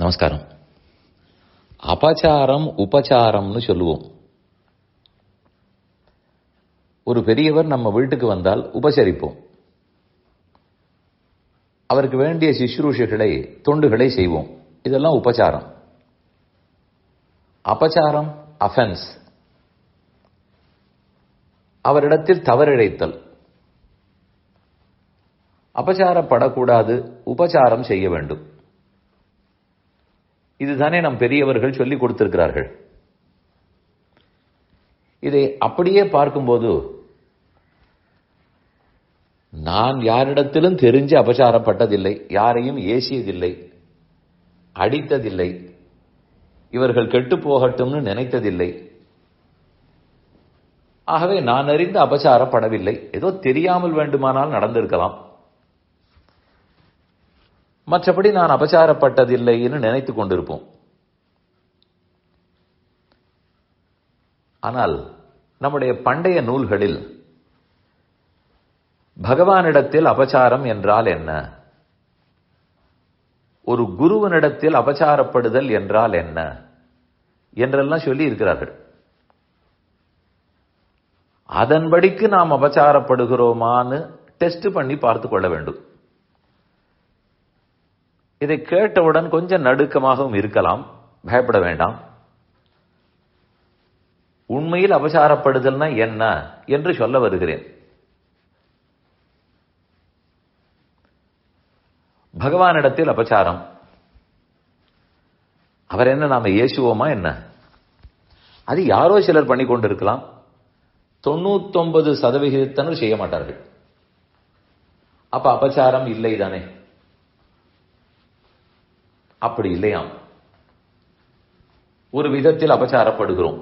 நமஸ்காரம். அபச்சாரம் உபச்சாரம்னு சொல்லுவோம். ஒரு பெரியவர் நம்ம வீட்டுக்கு வந்தால் உபசரிப்போம். அவருக்கு வேண்டிய சுஷ்ரூஷைகளை தொண்டுகளை செய்வோம். இதெல்லாம் உபச்சாரம். அபச்சாரம் அஃபென்ஸ், அவரிடத்தில் தவறிழைத்தல். அபச்சாரப்படக்கூடாது, உபச்சாரம் செய்ய வேண்டும். இதுதானே நம் பெரியவர்கள் சொல்லிக் கொடுத்திருக்கிறார்கள். இதை அப்படியே பார்க்கும்போது நான் யாரிடத்திலும் தெரிஞ்சு அபச்சாரப்பட்டதில்லை, யாரையும் ஏசியதில்லை, அடித்ததில்லை, இவர்கள் கெட்டு போகட்டும்னு நினைத்ததில்லை. ஆகவே நான் அறிந்து அபச்சாரப்படவில்லை. ஏதோ தெரியாமல் வேண்டுமானால் நடந்திருக்கலாம். மற்றபடி நான் அபச்சாரப்பட்டதில்லைன்னு நினைத்துக் கொண்டிருப்போம். ஆனால் நம்முடைய பண்டைய நூல்களில் பகவானிடத்தில் அபச்சாரம் என்றால் என்ன, ஒரு குருவனிடத்தில் அபச்சாரப்படுதல் என்றால் என்ன என்றெல்லாம் சொல்லி இருக்கிறார்கள். அதன்படிக்கு நாம் அபச்சாரப்படுகிறோமான்னு டெஸ்ட் பண்ணி பார்த்து கொள்ள வேண்டும். இதை கேட்டவுடன் கொஞ்சம் நடுக்கமாகவும் இருக்கலாம், பயப்பட வேண்டாம். உண்மையில் அபச்சாரப்படுதல்னா என்ன என்று சொல்ல வருகிறேன். பகவானிடத்தில் அபச்சாரம், அவர் என்ன நாம ஏசுவோமா என்ன? அது யாரோ சிலர் பண்ணி கொண்டிருக்கலாம். 99% செய்ய மாட்டார்கள். அப்ப அபச்சாரம் இல்லை தானே? அப்படி இல்லையாம். ஒரு விதத்தில் அபச்சாரப்படுகிறோம்.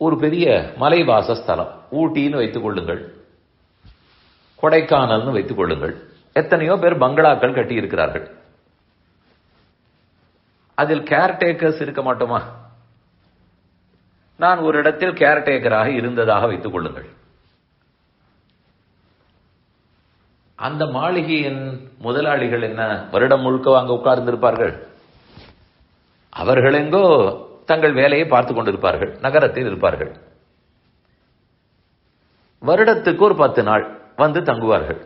ஒரு பெரிய மலைவாச ஸ்தலம், ஊட்டின்னு வைத்துக் கொள்ளுங்கள், கொடைக்கானல்னு வைத்துக் கொள்ளுங்கள். எத்தனையோ பேர் பங்களாக்கள் கட்டி இருக்கிறார்கள். அதில் கேர்டேக்கர்ஸ் இருக்க மாட்டோமா? நான் ஒரு இடத்தில் கேர்டேக்கராக இருந்ததாக வைத்துக் கொள்ளுங்கள். அந்த மாளிகையின் முதலாளிகள் என்ன வருடம் முழுக்க அங்க உட்கார்ந்திருப்பார்கள்? அவர்கள் எங்கோ தங்கள் வேலையை பார்த்துக் கொண்டிருப்பார்கள், நகரத்தில் இருப்பார்கள். வருடத்துக்கு ஒரு 10 நாள் வந்து தங்குவார்கள்,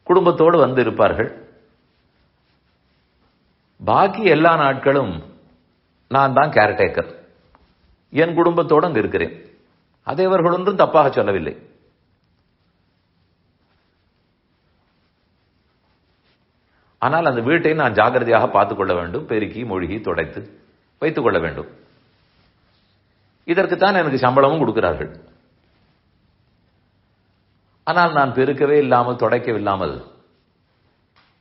குடும்பத்தோடு வந்து இருப்பார்கள். பாக்கி எல்லா நாட்களும் நான் தான் கேர்டேக்கர், என் குடும்பத்தோடு அங்கு இருக்கிறேன். அதை அவர்கள் ஒன்றும் தப்பாக சொல்லவில்லை. ஆனால் அந்த வீட்டை நான் ஜாகிரதையாக பார்த்துக் கொள்ள வேண்டும், பெருக்கி மொழிகி துடைத்து வைத்துக் கொள்ள வேண்டும். இதற்குத்தான் எனக்கு சம்பளமும் கொடுக்கிறார்கள். ஆனால் நான் பெருக்கவே இல்லாமல் துடைக்கவில்லாமல்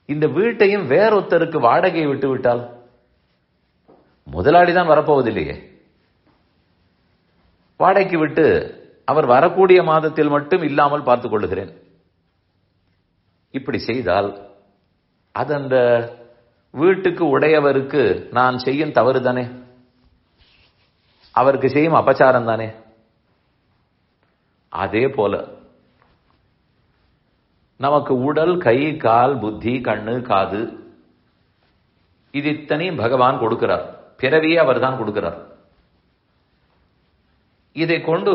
இந்த வீட்டையும் வேறொருத்தருக்கு வாடகை விட்டு விட்டால் முதலாளி தான் வரப்போவதில்லையே. வாடகைக்கு விட்டு அவர் வரக்கூடிய மாதத்தில் மட்டும் இல்லாமல் பார்த்துக் கொள்ளுகிறேன். இப்படி செய்தால் அது அந்த வீட்டுக்கு உடையவருக்கு நான் செய்யும் தவறு தானே, அவருக்கு செய்யும் அபச்சாரம் தானே. அதே போல நமக்கு உடல், கை, கால், புத்தி, கண்ணு, காது, இது இத்தனையும் பகவான் கொடுக்கிறார். பிறவியே அவர் தான் கொடுக்கிறார். இதை கொண்டு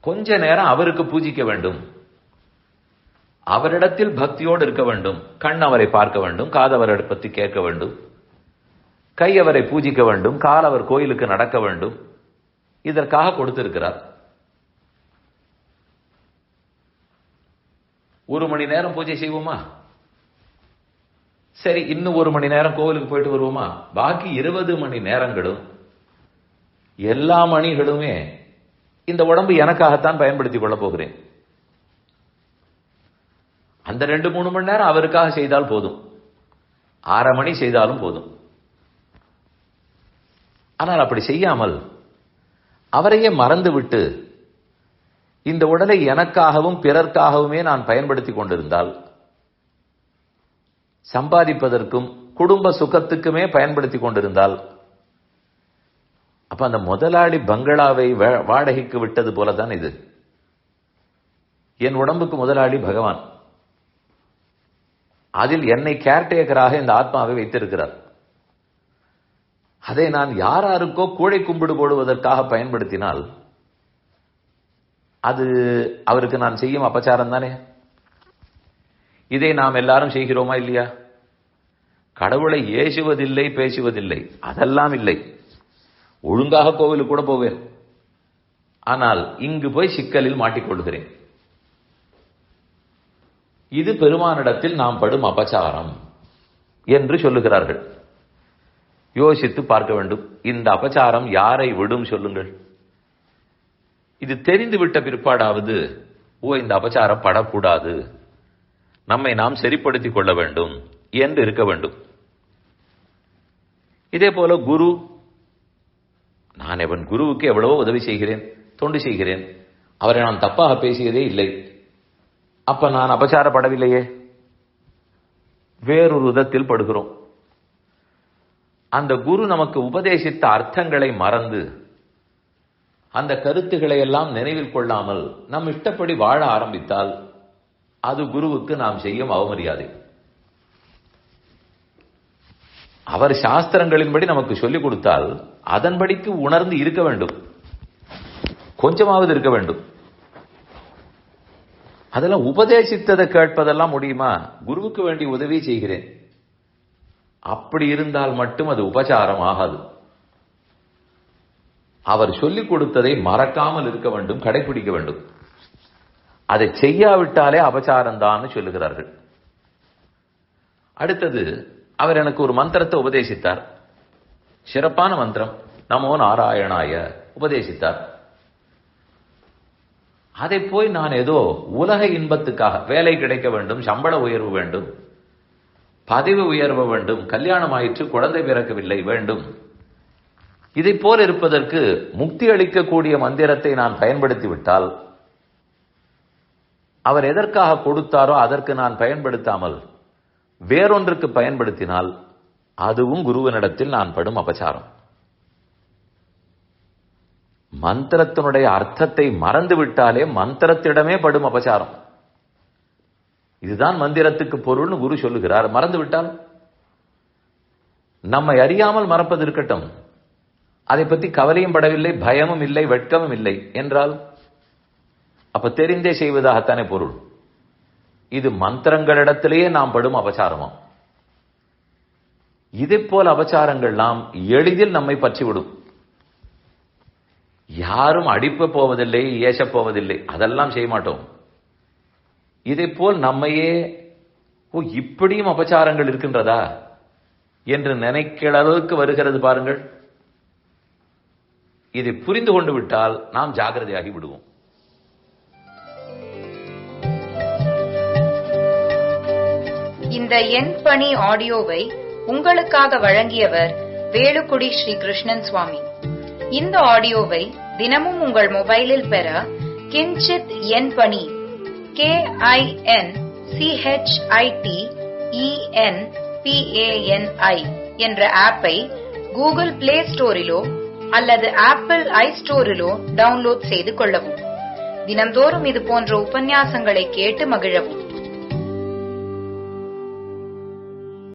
கொஞ்ச நேரம் அவருக்கு பூஜிக்க வேண்டும், அவரிடத்தில் பக்தியோடு இருக்க வேண்டும். கண் அவரை பார்க்க வேண்டும், காது அவரை பற்றி கேட்க வேண்டும், கை அவரை பூஜிக்க வேண்டும், கால் அவர் கோயிலுக்கு நடக்க வேண்டும். இதற்காக கொடுத்திருக்கிறார். 1 மணி நேரம் பூஜை செய்வோமா? சரி, இன்னும் 1 மணி நேரம் கோவிலுக்கு போயிட்டு வருவோமா? பாக்கி 20 மணி நேரங்களும் எல்லா மணிகளுமே இந்த உடம்பு எனக்காகத்தான் பயன்படுத்திக் கொள்ள போகிறேன். அந்த 2-3 மணி நேரம் அவருக்காக செய்தால் போதும், 6 மணி செய்தாலும் போதும். ஆனால் அப்படி செய்யாமல் அவரையே மறந்துவிட்டு இந்த உடலை எனக்காகவும் பிறர்க்காகவுமே நான் பயன்படுத்திக் கொண்டிருந்தால், சம்பாதிப்பதற்கும் குடும்ப சுகத்துக்குமே பயன்படுத்திக் கொண்டிருந்தால், அப்ப அந்த முதலாளி பங்களாவை வாடகைக்கு விட்டது போலதான் இது. என் உடம்புக்கு முதலாளி பகவான். அதில் என்னை கேர்டேக்கராக இந்த ஆத்மாவை வைத்திருக்கிறார். அதை நான் யாராருக்கோ கூடை கும்பிடு போடுவதற்காக பயன்படுத்தினால் அது அவருக்கு நான் செய்யும் அபச்சாரம் தானே. இதை நாம் எல்லாரும் செய்கிறோமா இல்லையா? கடவுளை ஏசுவதில்லை, பேசுவதில்லை, அதெல்லாம் இல்லை. ஒழுங்காக கோவிலுக்கு கூட போவேன். ஆனால் இங்கு போய் சிக்கலில் மாட்டிக்கொள்கிறேன். இது பெருமானிடத்தில் நாம் படும் அபச்சாரம் என்று சொல்லுகிறார்கள். யோசித்து பார்க்க வேண்டும். இந்த அபச்சாரம் யாரை விடும் சொல்லுங்கள். இது தெரிந்துவிட்ட பிற்பாடாவது இந்த அபச்சாரம் படக்கூடாது, நம்மை நாம் சரிப்படுத்திக் கொள்ள வேண்டும் என்று இருக்க வேண்டும். இதே போல குரு, நான் எவன் குருவுக்கு எவ்வளவோ உதவி செய்கிறேன், தொண்டு செய்கிறேன், அவரை நான் தப்பாக பேசியதே இல்லை, அப்ப நான் அபச்சாரப்படவில்லையே. வேறொரு விதத்தில் படுகிறோம். அந்த குரு நமக்கு உபதேசித்த அர்த்தங்களை மறந்து அந்த கருத்துக்களை எல்லாம் நினைவில் கொள்ளாமல் நம் இஷ்டப்படி வாழ ஆரம்பித்தால் அது குருவுக்கு நாம் செய்யும் அவமரியாதை. அவர் சாஸ்திரங்களின்படி நமக்கு சொல்லிக் கொடுத்தால் அதன்படிக்கு உணர்ந்து இருக்க வேண்டும், கொஞ்சமாவது இருக்க வேண்டும். அதெல்லாம் உபதேசித்ததை கேட்பதெல்லாம் முடியுமா? குருவுக்கு வேண்டிய உதவி செய்கிறேன், அப்படி இருந்தால் மட்டும் அது உபச்சாரம் ஆகாது. அவர் சொல்லிக் கொடுத்ததை மறக்காமல் இருக்க வேண்டும், கடைபிடிக்க வேண்டும். அதை செய்யாவிட்டாலே அபச்சாரம் தான் சொல்லுகிறார்கள். அடுத்தது, அவர் எனக்கு ஒரு மந்திரத்தை உபதேசித்தார், சிறப்பான மந்திரம், நமோ நாராயணாய உபதேசித்தார். அதை போய் நான் ஏதோ உலக இன்பத்துக்காக, வேலை கிடைக்க வேண்டும், சம்பள உயர்வு வேண்டும், பதவி உயர்வு வேண்டும், கல்யாணம் ஆயிற்று, குழந்தை பிறக்கவில்லை வேண்டும், இதை போல் இருப்பதற்கு முக்தி அளிக்கக்கூடிய மந்திரத்தை நான் பயன்படுத்தி விட்டால், அவர் எதற்காக கொடுத்தாரோ அதற்கு நான் பயன்படுத்தாமல் வேறொன்றுக்கு பயன்படுத்தினால் அதுவும் குருவினிடத்தில் நான் படும் அபச்சாரம். மந்திரத்தினுடைய அர்த்தத்தை மறந்து விட்டாலே மந்திரத்திடமே படும் அபச்சாரம். இதுதான் மந்திரத்துக்கு பொருள்னு குரு சொல்லுகிறார். மறந்து விட்டால், நம்மை அறியாமல் மறப்பது இருக்கட்டும், அதை பற்றி கவலையும் படவில்லை, பயமும் இல்லை, வெட்கமும் இல்லை என்றால் அப்ப தெரிந்தே செய்வதாகத்தானே பொருள். இது மந்திரங்களிடத்திலேயே நாம் படும் அபச்சாரமாம். இதை போல் அபச்சாரங்கள் நாம் எளிதில் நம்மை பற்றிவிடும். யாரும் அடிப்ப போவதில்லை, ஏசப் போவதில்லை, அதெல்லாம் செய்ய மாட்டோம். இதை போல் நம்மையே இப்படியும் அபச்சாரங்கள் இருக்கின்றதா என்று நினைக்கிற அளவுக்கு வருகிறது பாருங்கள். இதை புரிந்து கொண்டு விட்டால் நாம் ஜாகிரதையாகி விடுவோம். இந்த என் பணி ஆடியோவை உங்களுக்காக வழங்கியவர் வேலுக்குடி ஸ்ரீ கிருஷ்ணன் சுவாமி. இந்த ஆடியோவை தினமும் உங்கள் மொபைலில் பெற கிஞ்சித் என் பணி KINCHITENPANI என்ற ஆப்பை கூகுள் பிளே ஸ்டோரிலோ அல்லது ஆப்பிள் ஐஸ்டோரிலோ டவுன்லோட் செய்து கொள்ளவும். தினந்தோறும் இது போன்ற உபன்யாசங்களை கேட்டு மகிழவும்.